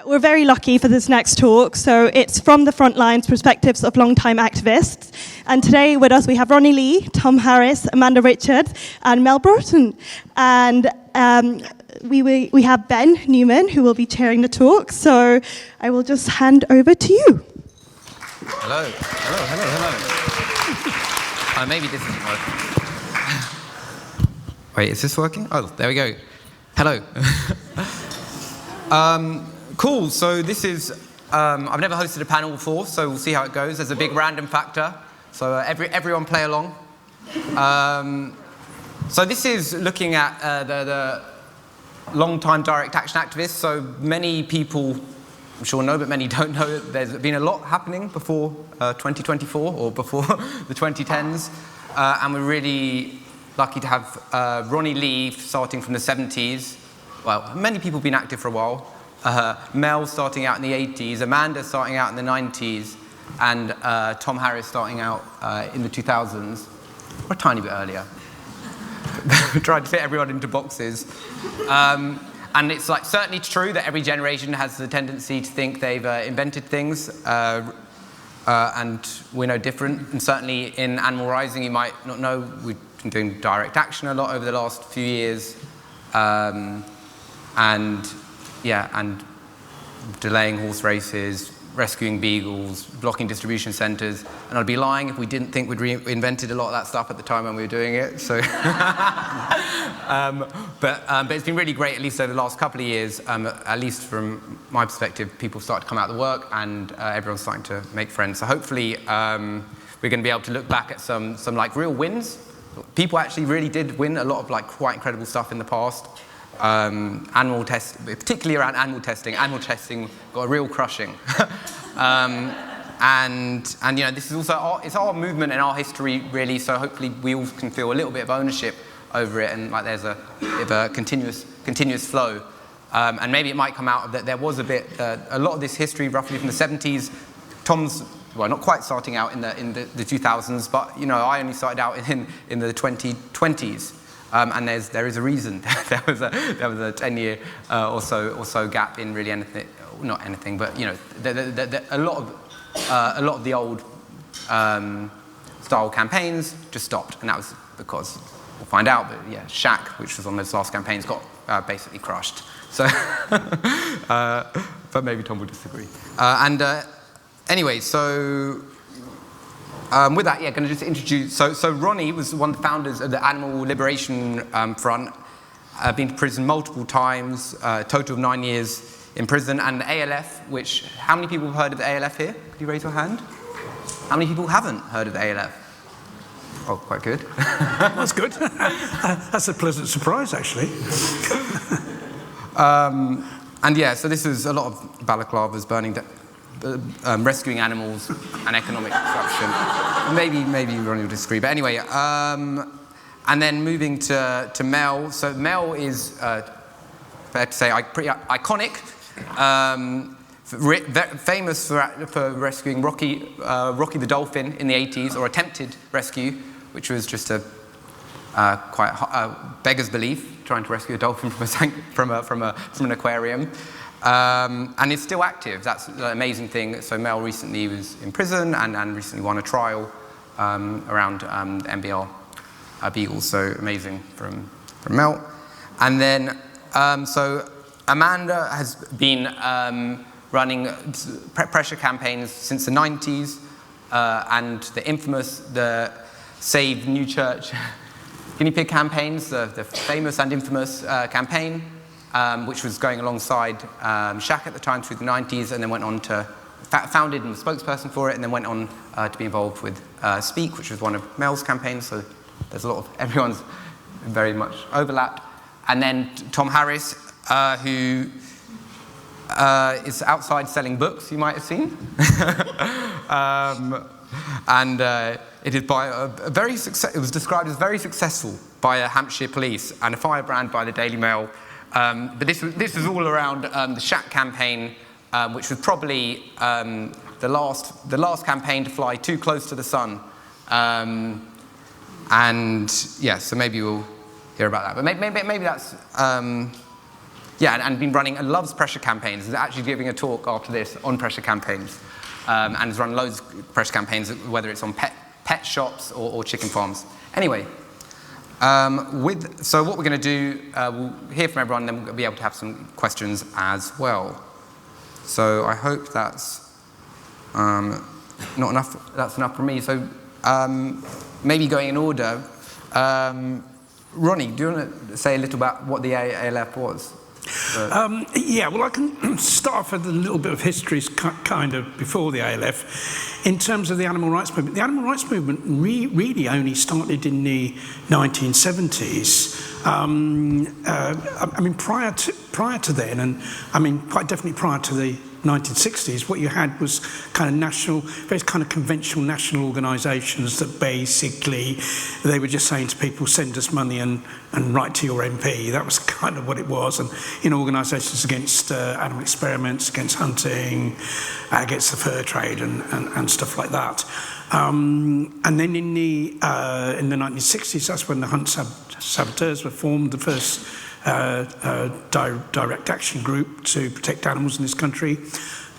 We're very lucky for this next talk. So it's from the front lines perspectives of longtime activists. And today with us we have Ronnie Lee, Tom Harris, Amanda Richards, and Mel Broughton. And we have Ben Newman, who will be chairing the talk. So I will just hand over to you. Hello. Maybe this isn't working. Wait, is this working? Oh, there we go. Hello. Cool, so this is, I've never hosted a panel before, so we'll see how it goes. There's a big random factor, so everyone play along. So this is looking at the long-time direct action activists. So many people, I'm sure know, but many don't know, there's been a lot happening before 2024 or before the 2010s. And we're really lucky to have Ronnie Lee starting from the 70s. Well, many people have been active for a while. Mel starting out in the 80s, Amanda starting out in the 90s, and Tom Harris starting out in the 2000s, or a tiny bit earlier. We tried to fit everyone into boxes. And it's like certainly true that every generation has the tendency to think they've invented things, and we're no different. And certainly in Animal Rising, you might not know, we've been doing direct action a lot over the last few years. And delaying horse races, rescuing beagles, blocking distribution centres. And I'd be lying if we didn't think we'd invented a lot of that stuff at the time when we were doing it. So, but it's been really great, at least over the last couple of years, at least from my perspective, people start to come out of the work and everyone's starting to make friends. So hopefully we're going to be able to look back at some like real wins. People actually really did win a lot of like quite incredible stuff in the past. Animal test, particularly around animal testing got a real crushing. And you know, this is also it's our movement and our history really, so hopefully we all can feel a little bit of ownership over it, and like there's a bit of a continuous flow. And maybe it might come out of that there was a lot of this history roughly from the 70s. Tom's, well, not quite starting out in the 2000s, but you know, I only started out in the 2020s. And there is a reason. there was a 10-year or so gap in really anything, not anything, but you know, a lot of the old style campaigns just stopped, and that was because we'll find out. But yeah, Shaq, which was on those last campaigns, got basically crushed. So, but maybe Tom will disagree. Anyway, so. With that, yeah, going to just introduce. So Ronnie was one of the founders of the Animal Liberation Front. Been to prison multiple times, a total of 9 years in prison. And the ALF, which, how many people have heard of the ALF here? Could you raise your hand? How many people haven't heard of the ALF? Oh, quite good. That's good. That's a pleasant surprise, actually. And yeah, so this is a lot of balaclavas burning down. Rescuing animals and economic disruption. Maybe Ronnie will disagree, but anyway. And then moving to Mel. So Mel is, fair to say, pretty iconic. Famous for rescuing Rocky the dolphin in the 80s, or attempted rescue, which was just a beggar's belief, trying to rescue a dolphin from an aquarium. And is still active. That's the amazing thing. So Mel recently was in prison and recently won a trial around MBR beagles. So amazing from Mel. And then so Amanda has been running pressure campaigns since the 90s, and the Save New Church guinea pig campaigns, the famous and infamous campaign. Which was going alongside Shaq at the time through the 90s, and then went on to founded and was spokesperson for it, and then went on to be involved with Speak, which was one of Mel's campaigns. So there's a lot of everyone's very much overlapped. And then Tom Harris, who is outside selling books, you might have seen, and it is by it was described as very successful by Hampshire Police and a firebrand by the Daily Mail. But this was all around the Shaq campaign, which was probably the last campaign to fly too close to the sun. And yeah, so maybe we'll hear about that. But maybe that's Yeah, and been running and loves pressure campaigns. He's actually giving a talk after this on pressure campaigns, and has run loads of pressure campaigns, whether it's on pet shops or chicken farms. Anyway, so what we're going to do, we'll hear from everyone, then we'll be able to have some questions as well. So I hope that's not enough. That's enough for me. So maybe going in order. Ronnie, do you want to say a little about what the ALF was? Yeah, well, I can start off with a little bit of history kind of before the ALF. In terms of the animal rights movement, the animal rights movement really only started in the 1970s. I mean, prior to then, and I mean, quite definitely prior to the 1960s, what you had was kind of very kind of conventional national organisations that basically they were just saying to people, send us money and write to your MP. That was kind of what it was. And in organisations against animal experiments, against hunting, against the fur trade and stuff like that. And then in the 1960s, that's when the hunt saboteurs were formed, the first direct action group to protect animals in this country.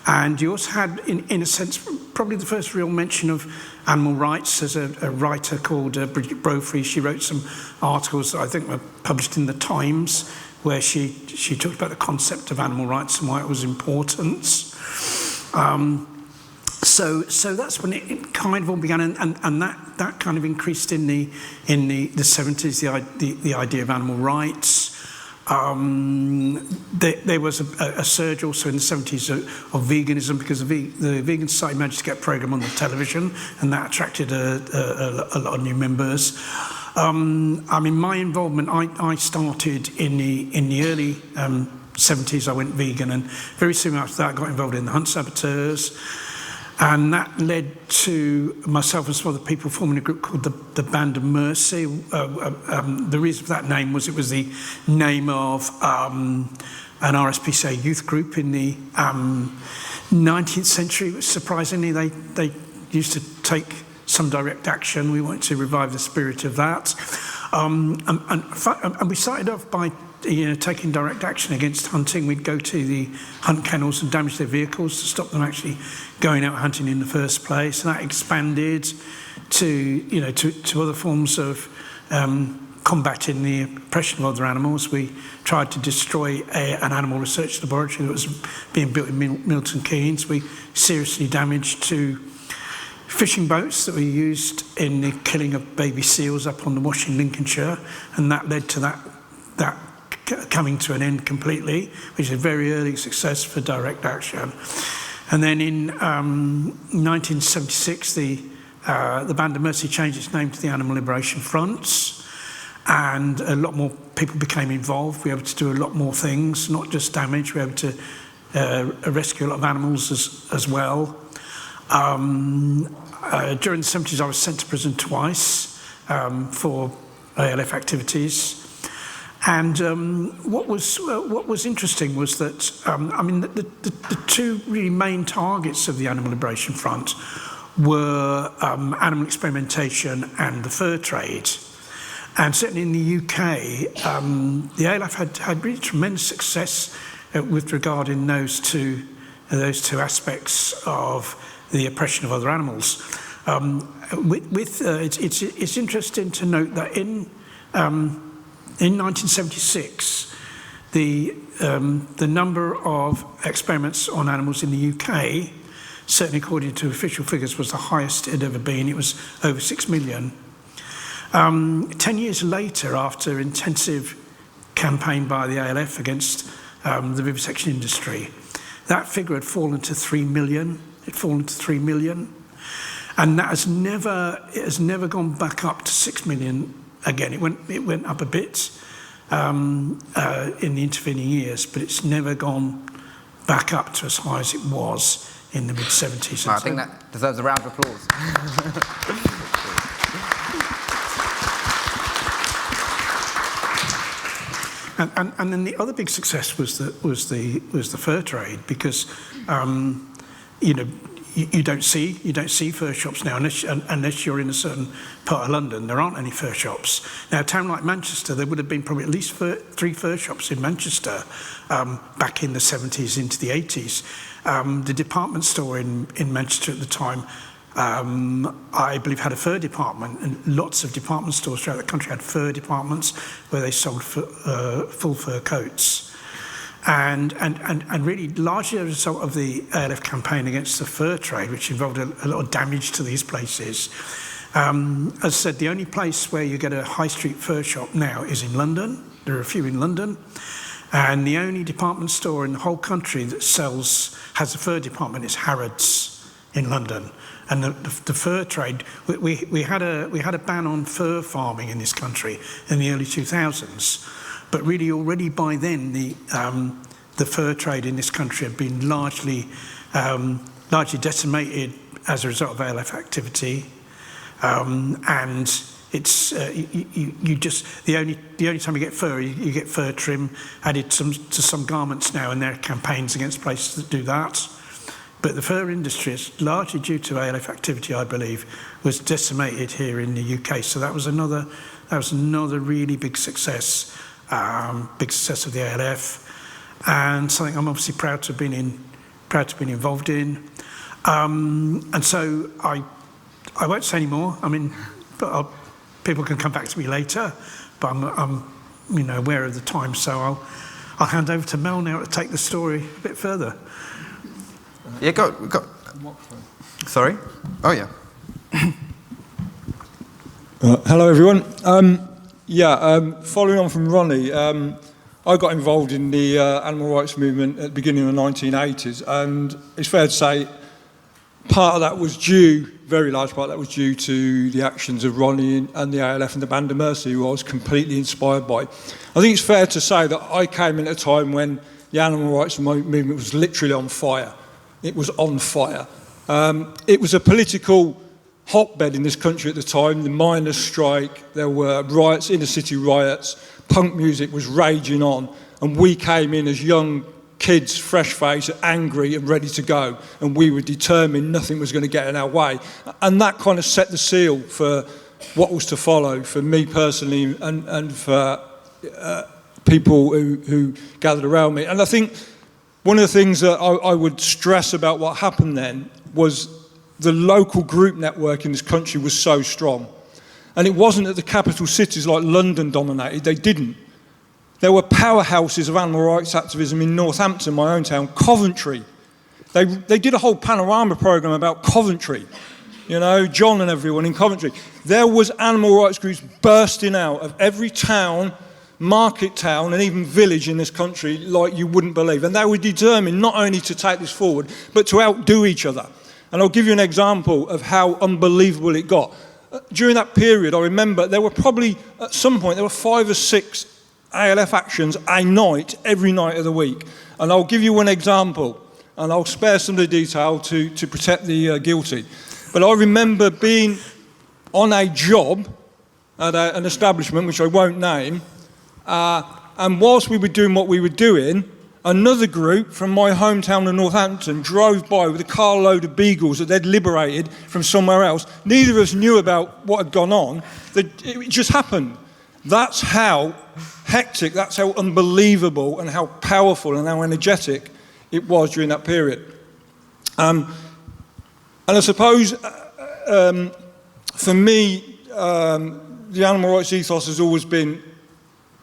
And you also had, in a sense, probably the first real mention of animal rights. There's a writer called Bridget Brophy. She wrote some articles that I think were published in the Times, where she talked about the concept of animal rights and why it was important. So that's when it kind of all began, and that kind of increased in the 70s, the idea of animal rights. There was a surge also in the 70s of veganism, because the Vegan Society managed to get a programme on the television, and that attracted a lot of new members. I mean, my involvement, I started in the early 70s. I went vegan, and very soon after that I got involved in the hunt saboteurs. And that led to myself and some other people forming a group called the Band of Mercy. The reason for that name was it was the name of an RSPCA youth group in the 19th century. Surprisingly, they used to take some direct action. We wanted to revive the spirit of that. And we started off by taking direct action against hunting. We'd go to the hunt kennels and damage their vehicles to stop them actually going out hunting in the first place. And that expanded to other forms of combating the oppression of other animals. We tried to destroy an animal research laboratory that was being built in Milton Keynes. We seriously damaged 2 fishing boats that were used in the killing of baby seals up on the Wash in Lincolnshire, and that led to that coming to an end completely, which is a very early success for direct action. And then in 1976, the Band of Mercy changed its name to the Animal Liberation Fronts, and a lot more people became involved. We were able to do a lot more things, not just damage. We were able to rescue a lot of animals as well. During the 70s, I was sent to prison twice for ALF activities. And what was interesting was that, I mean, the 2 really main targets of the Animal Liberation Front were animal experimentation and the fur trade. And certainly in the UK, the ALF had really tremendous success with regarding those two aspects of the oppression of other animals. It's interesting to note that in 1976, the number of experiments on animals in the UK, certainly according to official figures, was the highest it had ever been. It was over 6 million. 10 years later, after intensive campaign by the ALF against the vivisection industry, that figure had fallen to 3 million. It had fallen to 3 million. And that has never gone back up to 6 million again. It went up a bit in the intervening years, but it's never gone back up to as high as it was in the mid-70s. I think that deserves a round of applause. And then the other big success was the fur trade, because you don't see fur shops now unless you're in a certain part of London. There aren't any fur shops now. A town like Manchester, there would have been probably at least 3 fur shops in Manchester back in the 70s into the 80s. The department store in Manchester at the time, I believe, had a fur department, and lots of department stores throughout the country had fur departments where they sold full fur coats. And really, largely as a result of the ALF campaign against the fur trade, which involved a lot of damage to these places. As I said, the only place where you get a high street fur shop now is in London. There are a few in London. And the only department store in the whole country that has a fur department is Harrods in London. And the fur trade, we had a ban on fur farming in this country in the early 2000s. But really, already by then, the fur trade in this country had been largely decimated as a result of ALF activity, and it's the only time you get fur, you get fur trim added to some garments now, and there are campaigns against places that do that. But the fur industry, is largely due to ALF activity, I believe, was decimated here in the UK. So that was another really big success. Of the ALF, and something I'm obviously proud to have been involved in. And so I won't say any more. I mean, people can come back to me later, but I'm aware of the time, so I'll hand over to Mel now to take the story a bit further. Yeah, go. Sorry. Oh yeah. Hello everyone. Following on from Ronnie, I got involved in the animal rights movement at the beginning of the 1980s, and it's fair to say part of that was very large part of that was due to the actions of Ronnie and the ALF and the Band of Mercy, who I was completely inspired by. I think it's fair to say that I came in at a time when the animal rights movement was literally on fire. It was on fire. It was a political hotbed in this country at the time. The miners' strike, there were riots, inner city riots, punk music was raging on, and we came in as young kids, fresh-faced, angry and ready to go, and we were determined nothing was going to get in our way. And that kind of set the seal for what was to follow, for me personally and for people who gathered around me. And I think one of the things that I would stress about what happened then was the local group network in this country was so strong. And it wasn't that the capital cities like London dominated, they didn't. There were powerhouses of animal rights activism in Northampton, my own town, Coventry. They did a whole panorama programme about Coventry, John and everyone in Coventry. There was animal rights groups bursting out of every town, market town and even village in this country like you wouldn't believe. And they were determined not only to take this forward, but to outdo each other. And I'll give you an example of how unbelievable it got. During that period, I remember there were probably, at some point, there were 5 or 6 ALF actions a night, every night of the week. And I'll give you one example, and I'll spare some of the detail to protect the guilty. But I remember being on a job at an establishment, which I won't name, and whilst we were doing what we were doing, another group from my hometown of Northampton drove by with a carload of beagles that they'd liberated from somewhere else. Neither of us knew about what had gone on. It just happened. That's how hectic, that's how unbelievable and how powerful and how energetic it was during that period. And I suppose, for me, the animal rights ethos has always been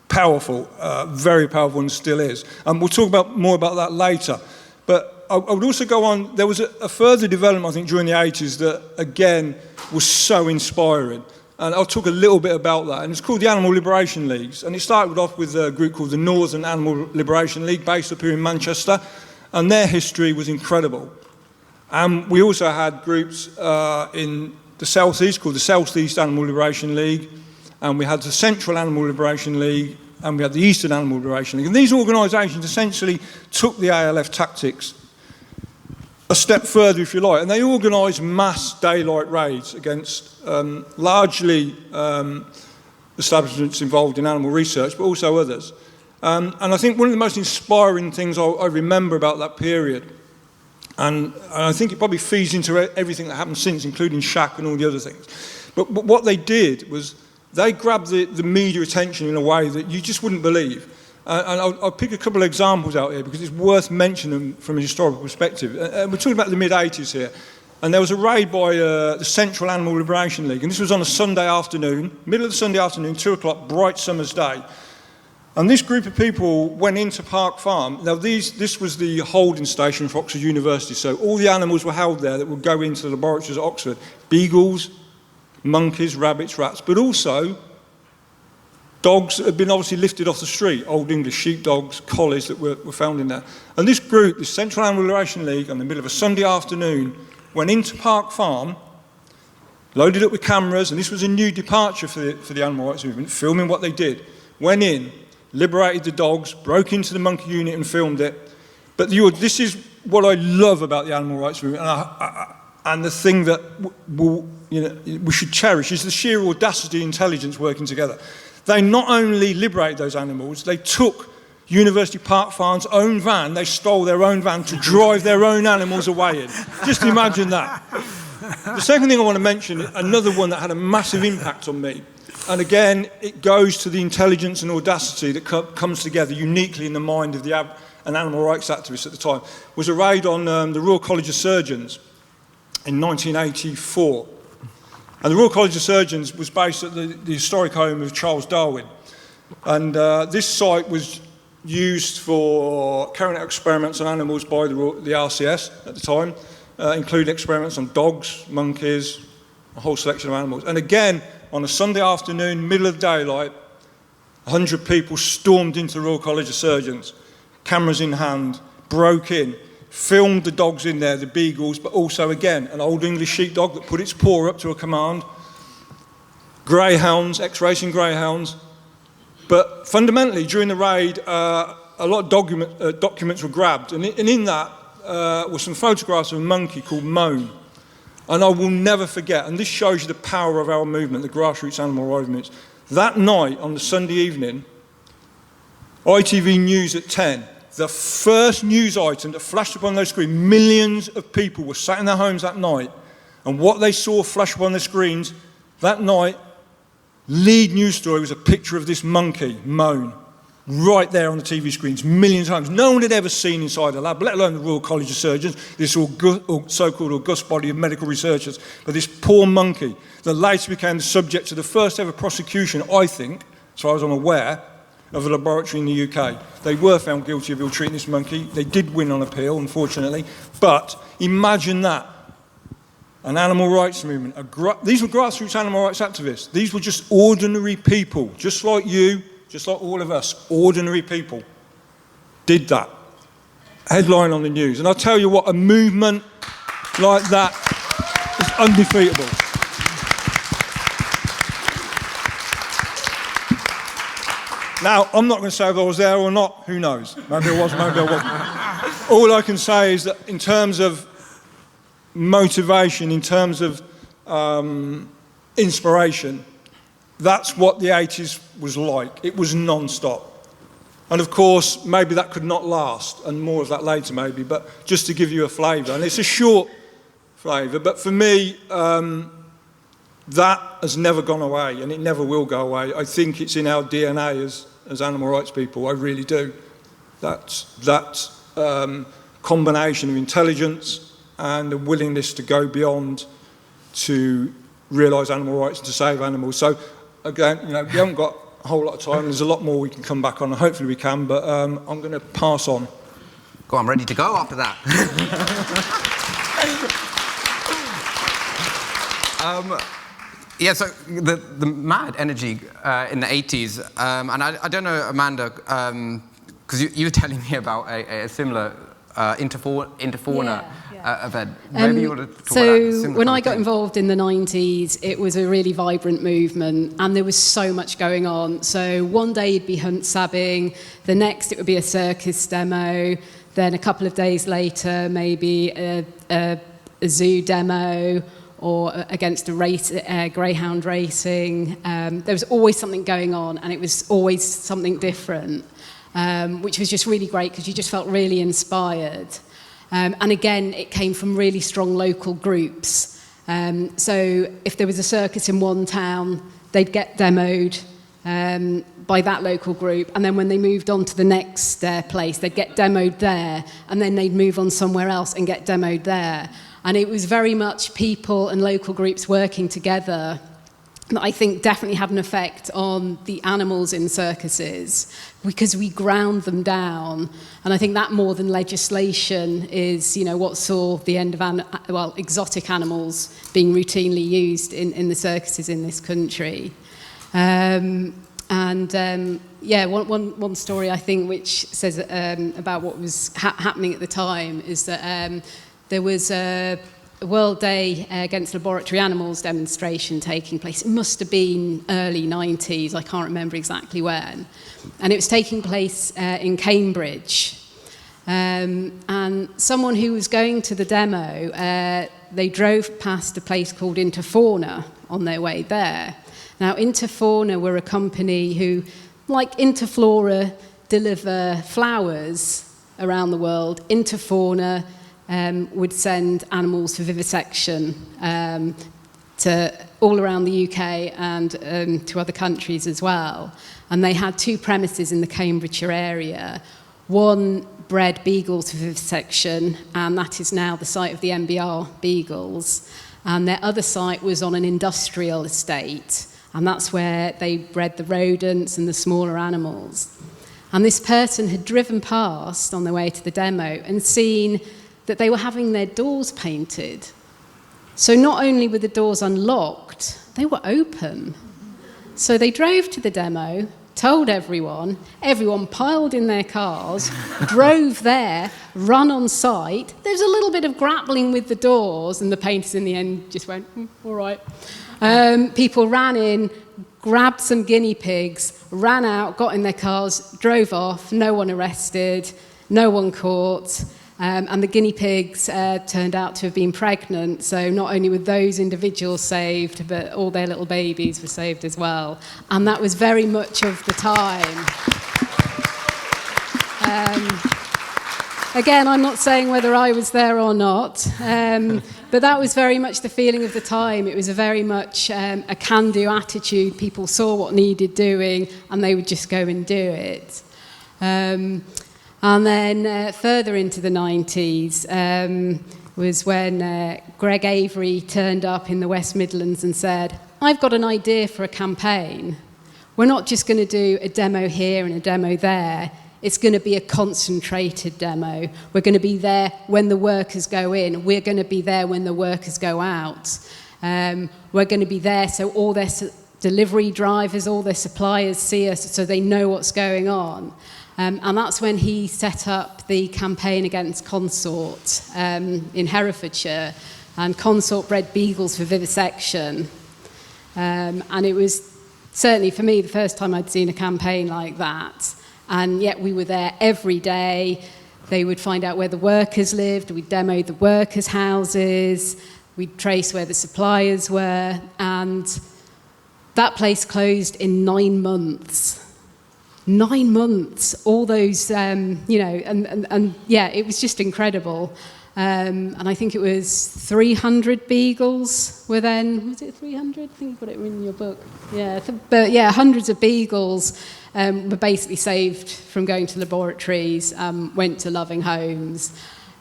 powerful, very powerful, and still is. And we'll talk more about that later. But I would also go on, there was a further development, I think, during the 80s that, again, was so inspiring. And I'll talk a little bit about that. And it's called the Animal Liberation Leagues. And it started off with a group called the Northern Animal Liberation League, based up here in Manchester. And their history was incredible. And we also had groups in the South East called the South East Animal Liberation League. And we had the Central Animal Liberation League, and we had the Eastern Animal Liberation League. And these organisations essentially took the ALF tactics a step further, if you like, and they organised mass daylight raids against largely establishments involved in animal research, but also others. And I think one of the most inspiring things I remember about that period And I think it probably feeds into everything that happened since, including Shaq and all the other things. But what they did was they grabbed the media attention in a way that you just wouldn't believe. And I'll pick a couple of examples out here because it's worth mentioning from a historical perspective. We're talking about the mid-80s here. And there was a raid by the Central Animal Liberation League. And this was on a Sunday afternoon, middle of the Sunday afternoon, 2 o'clock, bright summer's day. And this group of people went into Park Farm. Now, this was the holding station for Oxford University. So all the animals were held there that would go into the laboratories at Oxford. Beagles, monkeys, rabbits, rats, but also dogs that had been obviously lifted off the street, Old English sheepdogs, collies that were found in there. And this group, the Central Animal Liberation League, in the middle of a Sunday afternoon, went into Park Farm, loaded up with cameras, and this was a new departure for the animal rights movement, filming what they did. Went in, liberated the dogs, broke into the monkey unit and filmed it. But this is what I love about the animal rights movement, and the thing that we should cherish is the sheer audacity and intelligence working together. They not only liberated those animals, they took University Park Farm's own van, they stole their own van to drive their own animals away in. Just imagine that. The second thing I want to mention, another one that had a massive impact on me, and again, it goes to the intelligence and audacity that comes together uniquely in the mind of an animal rights activist at the time, was a raid on the Royal College of Surgeons in 1984. And the Royal College of Surgeons was based at the historic home of Charles Darwin. And this site was used for carrying out experiments on animals by the RCS at the time, including experiments on dogs, monkeys, a whole selection of animals. And again, on a Sunday afternoon, middle of daylight, 100 people stormed into the Royal College of Surgeons, cameras in hand, broke in, filmed the dogs in there, the beagles, but also, again, an Old English sheepdog that put its paw up to a command, greyhounds, ex-racing greyhounds. But fundamentally, during the raid, a lot of documents were grabbed, and in that were some photographs of a monkey called Moan. And I will never forget, and this shows you the power of our movement, the grassroots animal rights movement. That night, on the Sunday evening, ITV News at 10, the first news item that flashed up on their screen, millions of people were sat in their homes that night, and what they saw flash up on their screens that night, lead news story was a picture of this monkey, Moan, right there on the TV screens, millions of times. No one had ever seen inside a lab, let alone the Royal College of Surgeons, this so-called august body of medical researchers. But this poor monkey that later became the subject of the first ever prosecution, I think, as far as I'm aware, of a laboratory in the UK. They were found guilty of ill-treating this monkey. They did win on appeal, unfortunately. But imagine that. An animal rights movement. These were grassroots animal rights activists. These were just ordinary people, just like you, just like all of us, ordinary people, did that. Headline on the news. And I'll tell you what, a movement like that is undefeatable. Now, I'm not going to say if I was there or not, who knows? Maybe I was, maybe I wasn't. All I can say is that in terms of motivation, in terms of inspiration, that's what the 80s was like. It was non-stop. And of course, maybe that could not last, and more of that later maybe, but just to give you a flavour. And it's a short flavour, but for me, that has never gone away, and it never will go away. I think it's in our DNA as animal rights people, I really do. That combination of intelligence and a willingness to go beyond to realise animal rights and to save animals. So again, we haven't got a whole lot of time. There's a lot more we can come back on, and hopefully we can, but I'm going to pass on. Go on, I'm ready to go after that. Yeah, so the mad energy in the 80s, and I don't know, Amanda, because you were telling me about a similar interfauna event. Maybe you want to talk about that. So when I got involved in the 90s, it was a really vibrant movement, and there was so much going on. So one day you'd be hunt sabbing, the next it would be a circus demo, then a couple of days later maybe a zoo demo, or against a greyhound racing. There was always something going on, and it was always something different, which was just really great because you just felt really inspired. And again, it came from really strong local groups. So if there was a circus in one town, they'd get demoed by that local group, and then when they moved on to the next place, they'd get demoed there, and then they'd move on somewhere else and get demoed there. And it was very much people and local groups working together that I think definitely had an effect on the animals in circuses, because we ground them down. And I think that more than legislation is, what saw the end of exotic animals being routinely used in the circuses in this country. One story I think which says about what was happening at the time is that there was a World Day Against Laboratory Animals demonstration taking place. It must have been early 90s, I can't remember exactly when. And it was taking place in Cambridge. And someone who was going to the demo, they drove past a place called Interfauna on their way there. Now, Interfauna were a company who, like Interflora, deliver flowers around the world. Interfauna would send animals for vivisection to all around the UK and to other countries as well. And they had two premises in the Cambridgeshire area. One bred beagles for vivisection, and that is now the site of the MBR beagles. And their other site was on an industrial estate, and that's where they bred the rodents and the smaller animals. And this person had driven past on their way to the demo and seen that they were having their doors painted. So not only were the doors unlocked, they were open. So they drove to the demo, told everyone piled in their cars, drove there, run on site. There was a little bit of grappling with the doors, and the painters in the end just went, all right. People ran in, grabbed some guinea pigs, ran out, got in their cars, drove off, no one arrested, no one caught. And the guinea pigs turned out to have been pregnant, so not only were those individuals saved, but all their little babies were saved as well. And that was very much of the time. Again, I'm not saying whether I was there or not, but that was very much the feeling of the time. It was a very much a can-do attitude. People saw what needed doing, and they would just go and do it. And then further into the 90s was when Greg Avery turned up in the West Midlands and said, I've got an idea for a campaign. We're not just going to do a demo here and a demo there. It's going to be a concentrated demo. We're going to be there when the workers go in. We're going to be there when the workers go out. We're going to be there so all their delivery drivers, all their suppliers see us so they know what's going on. And that's when he set up the campaign against Consort in Herefordshire, and Consort bred beagles for vivisection. And it was certainly for me the first time I'd seen a campaign like that. And yet we were there every day. They would find out where the workers lived. We'd demoed the workers' houses. We'd trace where the suppliers were. And that place closed in 9 months. 9 months, all those, and yeah, it was just incredible. And I think it was 300 beagles were then, was it 300? I think you got it in your book. Yeah, but yeah, hundreds of beagles were basically saved from going to laboratories, went to loving homes.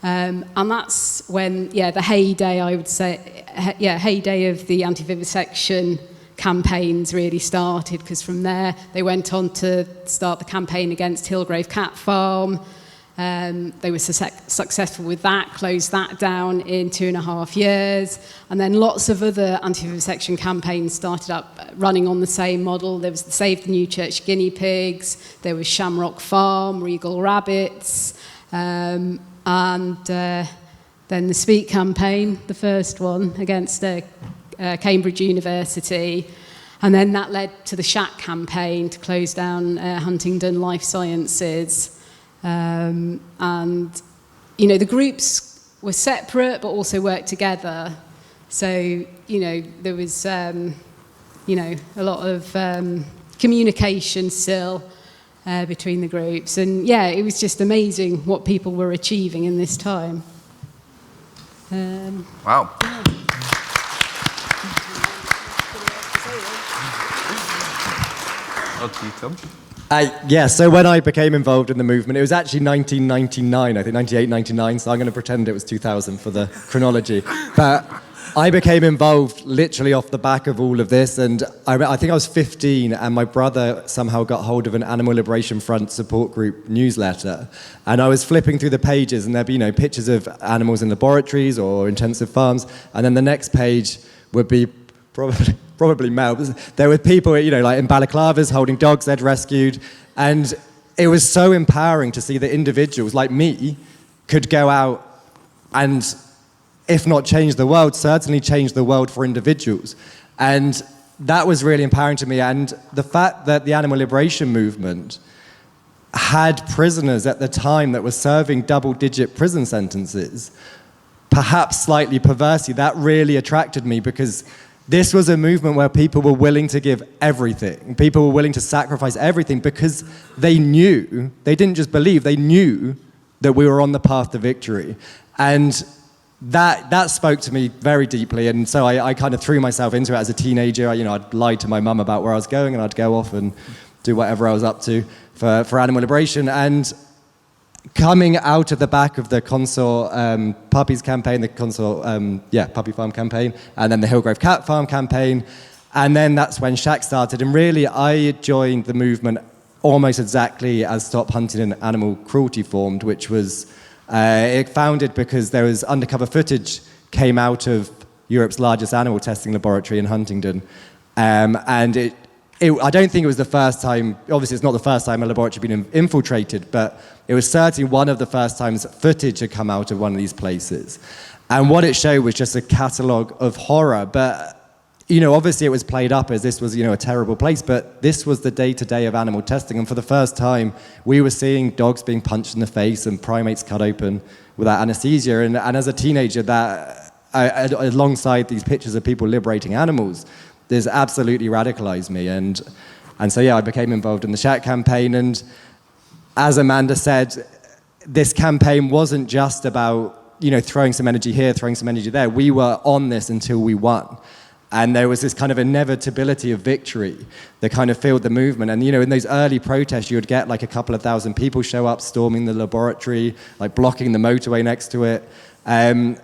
And that's when, the heyday, I would say, heyday of the anti-vivisection campaigns really started, because from there they went on to start the campaign against Hillgrove Cat Farm. They were successful with that, closed that down in 2.5 years, and then lots of other anti-vivisection campaigns started up running on the same model. There was the Save the Newchurch guinea pigs, there was Shamrock Farm, Regal rabbits, and then the Speak campaign, the first one against Cambridge University, and then that led to the Shack campaign to close down Huntingdon Life Sciences. And the groups were separate but also worked together. So there was a lot of communication still between the groups, and it was just amazing what people were achieving in this time. Wow. Well, to you, Tom. Yeah, so when I became involved in the movement, it was actually 1999, I think 98, 99, so I'm going to pretend it was 2000 for the chronology. But I became involved literally off the back of all of this, and I think I was 15, and my brother somehow got hold of an Animal Liberation Front support group newsletter, and I was flipping through the pages, and there'd be pictures of animals in laboratories or intensive farms, and then the next page would be probably Mel. There were people, like in balaclavas holding dogs they'd rescued, and it was so empowering to see that individuals like me could go out and, if not change the world, certainly change the world for individuals. And that was really empowering to me. And the fact that the animal liberation movement had prisoners at the time that were serving double-digit prison sentences, perhaps slightly perversely, that really attracted me, because this was a movement where people were willing to give everything. People were willing to sacrifice everything because they knew, they didn't just believe, they knew that we were on the path to victory. And that spoke to me very deeply, and so I kind of threw myself into it as a teenager. I'd lied to my mum about where I was going, and I'd go off and do whatever I was up to for animal liberation. And coming out of the back of the Consort Puppies campaign, the Consort Puppy Farm campaign, and then the Hillgrove Cat Farm campaign, and then that's when Shack started. And really, I joined the movement almost exactly as Stop Hunting and Animal Cruelty formed, which was it founded because there was undercover footage came out of Europe's largest animal testing laboratory in Huntingdon, and I don't think it was the first time. Obviously, it's not the first time a laboratory had been infiltrated, but it was certainly one of the first times footage had come out of one of these places. And what it showed was just a catalogue of horror. But obviously, it was played up as this was a terrible place. But this was the day-to-day of animal testing, and for the first time, we were seeing dogs being punched in the face and primates cut open without anesthesia. And as a teenager, that alongside these pictures of people liberating animals, this absolutely radicalized me. And so, I became involved in the Shack campaign. And as Amanda said, this campaign wasn't just about, throwing some energy here, throwing some energy there. We were on this until we won. And there was this kind of inevitability of victory that kind of filled the movement. And, in those early protests, you would get like a couple of thousand people show up storming the laboratory, like blocking the motorway next to it. And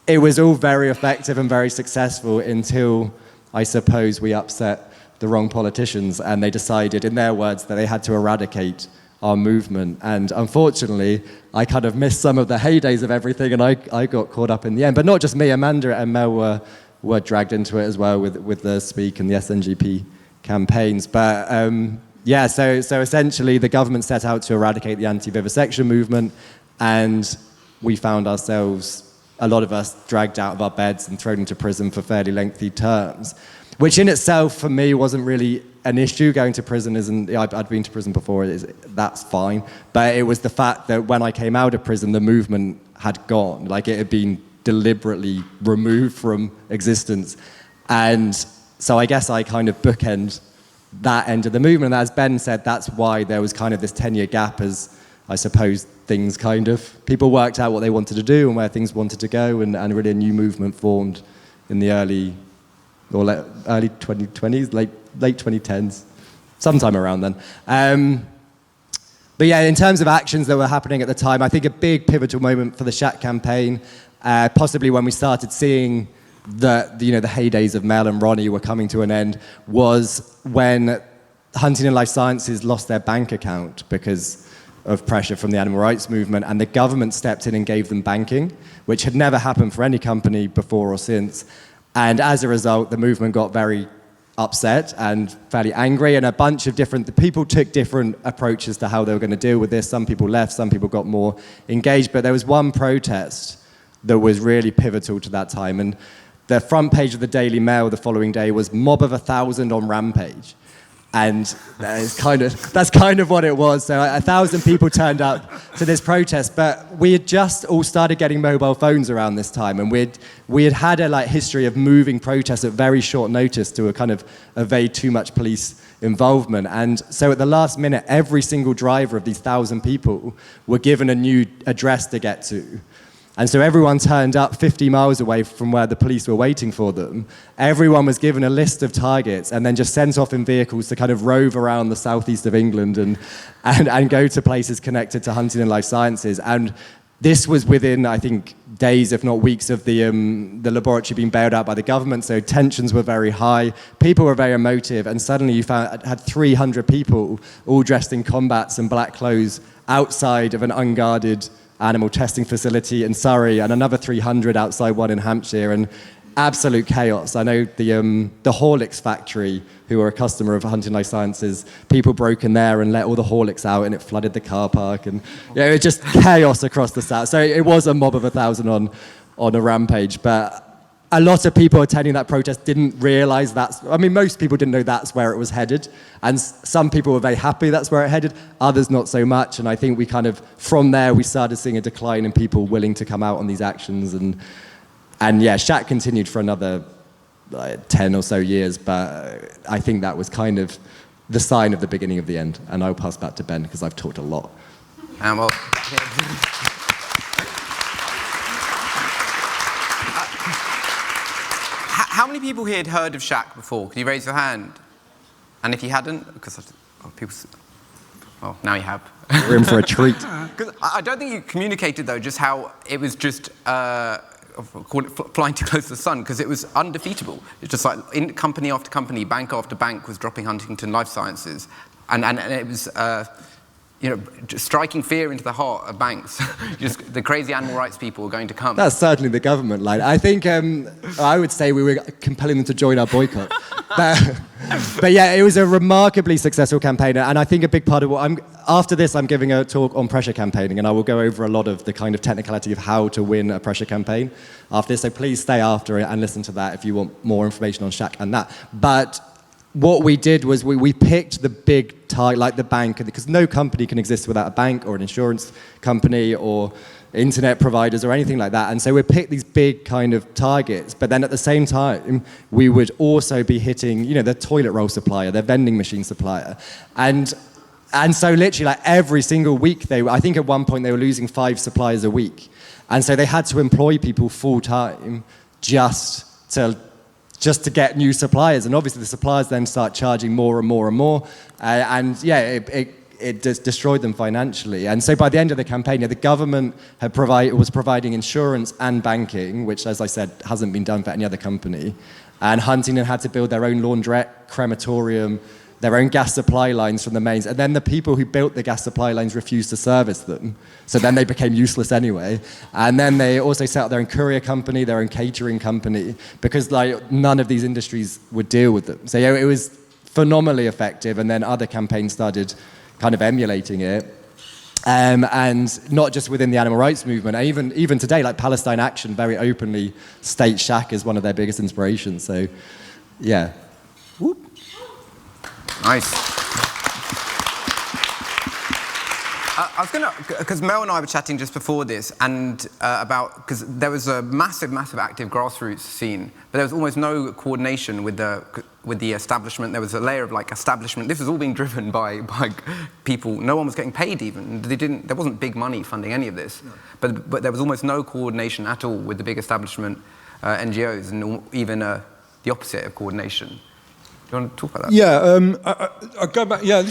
it was all very effective and very successful until, I suppose, we upset the wrong politicians, and they decided, in their words, that they had to eradicate our movement. And unfortunately, I kind of missed some of the heydays of everything, and I got caught up in the end. But not just me, Amanda and Mel were dragged into it as well with the Speak and the SNGP campaigns. But so essentially the government set out to eradicate the anti-vivisection movement, and we found ourselves, a lot of us, dragged out of our beds and thrown into prison for fairly lengthy terms, which in itself for me wasn't really an issue. Going to prison isn't, I'd been to prison before, that's fine. But it was the fact that when I came out of prison, the movement had gone. Like, it had been deliberately removed from existence. And so I guess I kind of bookend that end of the movement. And as Ben said, that's why there was kind of this 10-year gap, as I suppose things people worked out what they wanted to do and where things wanted to go, and really a new movement formed in the early 2020s, late 2010s, sometime around then. But in terms of actions that were happening at the time, I think a big pivotal moment for the Shack campaign, possibly when we started seeing the heydays of Mel and Ronnie were coming to an end, was when Huntingdon Life Sciences lost their bank account because of pressure from the animal rights movement, and the government stepped in and gave them banking, which had never happened for any company before or since. And as a result, the movement got very upset and fairly angry, and a bunch of people took different approaches to how they were going to deal with this. Some people left, some people got more engaged, but there was one protest that was really pivotal to that time, and the front page of the Daily Mail the following day was "Mob of 1,000 on Rampage." And that's kind of what it was. So 1,000 people turned up to this protest, but we had just all started getting mobile phones around this time, and we had a history of moving protests at very short notice to evade too much police involvement. And so at the last minute, every single driver of these 1,000 people were given a new address to get to. And so everyone turned up 50 miles away from where the police were waiting for them. Everyone was given a list of targets and then just sent off in vehicles to kind of rove around the southeast of England and go to places connected to hunting and life sciences. And this was within, I think, days, if not weeks, of the laboratory being bailed out by the government. So tensions were very high. People were very emotive. And suddenly you had 300 people all dressed in combats and black clothes outside of an unguarded animal testing facility in Surrey, and another 300 outside one in Hampshire, and absolute chaos. I know the Horlicks factory, who were a customer of Hunting Life Sciences, people broke in there and let all the Horlicks out, and it flooded the car park, and it was just chaos across the south. So it was a mob of 1,000 on a rampage, but a lot of people attending that protest didn't realise most people didn't know that's where it was headed. And some people were very happy that's where it headed, others not so much. And I think we from there, we started seeing a decline in people willing to come out on these actions. And yeah, Shack continued for another 10 or so years, but I think that was kind of the sign of the beginning of the end. And I'll pass back to Ben, because I've talked a lot. How many people here had heard of Shack before? Can you raise your hand? And if you hadn't, because now you have. We're in for a treat. Because I don't think you communicated, though, just how it was just call it flying too close to the sun, because it was undefeatable. It's just like company after company, bank after bank was dropping Huntington Life Sciences, and it was just striking fear into the heart of banks. Just the crazy animal rights people were going to come. That's certainly the government line. I think I would say we were compelling them to join our boycott. But yeah, it was a remarkably successful campaign, and I think a big part of after this, I'm giving a talk on pressure campaigning, and I will go over a lot of the kind of technicality of how to win a pressure campaign after this. So please stay after it and listen to that if you want more information on Shack and that. But what we did was we picked the big target, like the bank, because no company can exist without a bank or an insurance company or internet providers or anything like that. And so we picked these big kind of targets, but then at the same time, we would also be hitting, the toilet roll supplier, their vending machine supplier. And so literally like every single week, I think at one point they were losing 5 suppliers a week. And so they had to employ people full time just to get new suppliers. And obviously the suppliers then start charging more and more and more. It just destroyed them financially. And so by the end of the campaign, the government was providing insurance and banking, which, as I said, hasn't been done for any other company. And Huntington had to build their own laundrette, crematorium, their own gas supply lines from the mains. And then the people who built the gas supply lines refused to service them. So then they became useless anyway. And then they also set up their own courier company, their own catering company, because none of these industries would deal with them. So it was phenomenally effective. And then other campaigns started kind of emulating it. And not just within the animal rights movement, even today, like Palestine Action very openly states Shack as one of their biggest inspirations. So, yeah. Whoop. Nice. I was going to, because Mel and I were chatting just before this, and because there was a massive active grassroots scene, but there was almost no coordination with the establishment. There was a layer of establishment. This was all being driven by people. No one was getting paid even. There wasn't big money funding any of this, but there was almost no coordination at all with the big establishment NGOs, and even the opposite of coordination. Do you want to talk about that? Yeah, I go back. Yeah,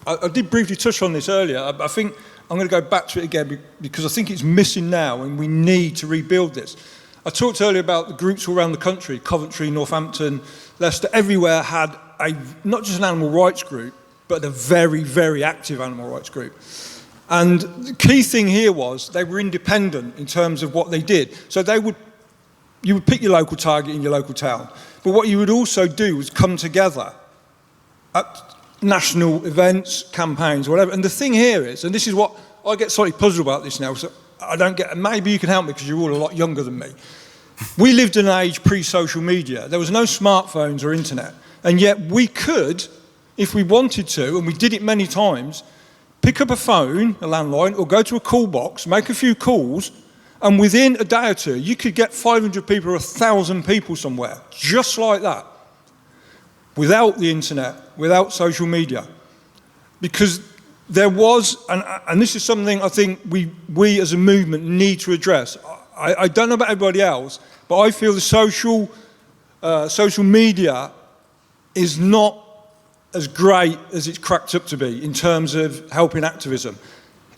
I did briefly touch on this earlier. I think I'm going to go back to it again because I think it's missing now, and we need to rebuild this. I talked earlier about the groups all around the country, Coventry, Northampton, Leicester, everywhere had not just an animal rights group, but a very, very active animal rights group. And the key thing here was they were independent in terms of what they did. So you would pick your local target in your local town. But what you would also do was come together at national events, campaigns, whatever. And the thing here is, and this is what I get slightly puzzled about this now, so I don't get, maybe you can help me because you're all a lot younger than me. We lived in an age pre-social media. There was no smartphones or internet. And yet we could, if we wanted to, and we did it many times, pick up a phone, a landline, or go to a call box, make a few calls, and within a day or two, you could get 500 people or 1,000 people somewhere, just like that, without the internet, without social media. Because there was, and this is something I think we as a movement need to address. I don't know about everybody else, but I feel the social media is not as great as it's cracked up to be in terms of helping activism.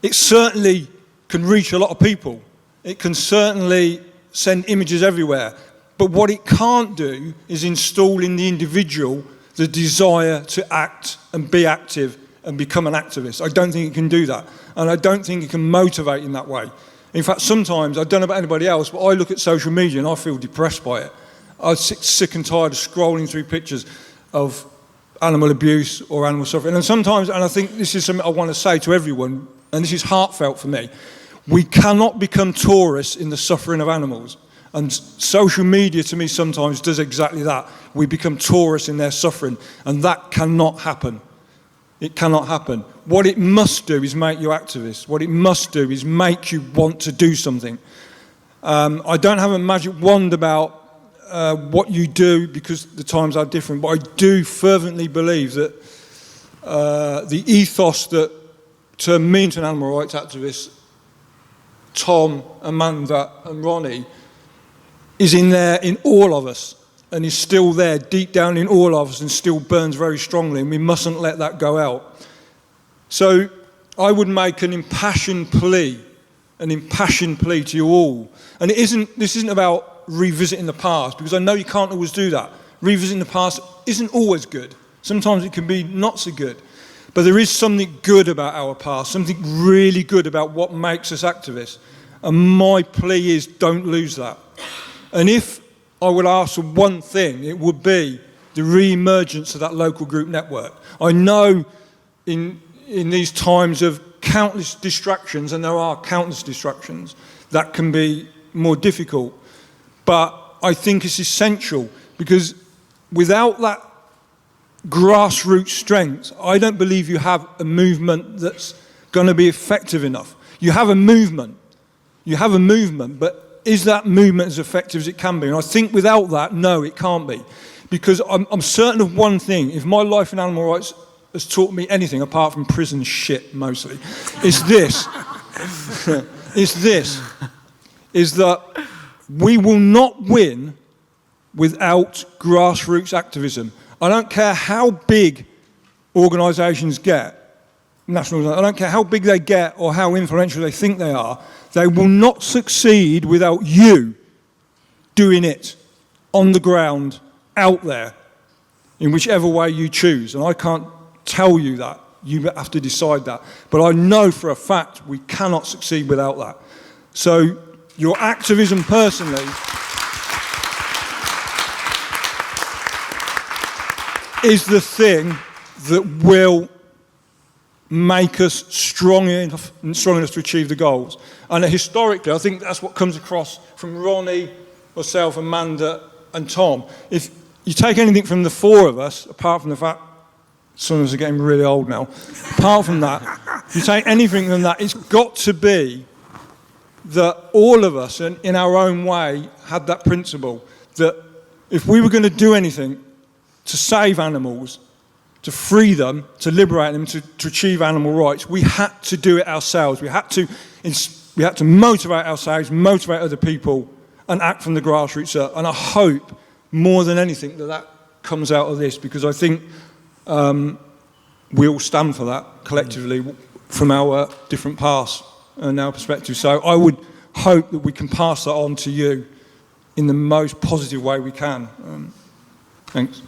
It certainly can reach a lot of people. It can certainly send images everywhere. But what it can't do is install in the individual the desire to act and be active and become an activist. I don't think it can do that. And I don't think it can motivate in that way. In fact, sometimes, I don't know about anybody else, but I look at social media and I feel depressed by it. I'm sick and tired of scrolling through pictures of animal abuse or animal suffering. And sometimes, and I think this is something I want to say to everyone, and this is heartfelt for me, we cannot become tourists in the suffering of animals. And social media, to me, sometimes does exactly that. We become tourists in their suffering, and that cannot happen. It cannot happen. What it must do is make you activists. What it must do is make you want to do something. I don't have a magic wand about what you do, because the times are different, but I do fervently believe that the ethos that turned me into an animal rights activist, Tom, Amanda and Ronnie, is in there in all of us, and is still there deep down in all of us and still burns very strongly, and we mustn't let that go out. So I would make an impassioned plea to you all. And this isn't about revisiting the past, because I know you can't always do that. Revisiting the past isn't always good. Sometimes it can be not so good. But there is something good about our past, something really good about what makes us activists. And my plea is, don't lose that. And if I would ask for one thing, it would be the re-emergence of that local group network. I know in these times of countless distractions, and there are countless distractions, that can be more difficult. But I think it's essential, because without that grassroots strength, I don't believe you have a movement that's going to be effective enough. You have a movement, but is that movement as effective as it can be? And I think without that, no, it can't be. Because I'm certain of one thing: if my life in animal rights has taught me anything, apart from prison shit mostly, is that we will not win without grassroots activism. I don't care how big organisations get, national, I don't care how big they get or how influential they think they are, they will not succeed without you doing it on the ground, out there, in whichever way you choose. And I can't tell you that. You have to decide that. But I know for a fact we cannot succeed without that. So your activism personally is the thing that will make us strong enough to achieve the goals. And historically, I think that's what comes across from Ronnie, myself, Amanda and Tom. If you take anything from the four of us, apart from the fact some of us are getting really old now, apart from that, if you take anything from that, it's got to be that all of us, in our own way, had that principle that if we were going to do anything to save animals, to free them, to liberate them, to achieve animal rights, we had to do it ourselves. We had to motivate ourselves, motivate other people, and act from the grassroots up. And I hope, more than anything, that comes out of this, because I think we all stand for that collectively from our different paths and our perspectives. So I would hope that we can pass that on to you in the most positive way we can. Thanks.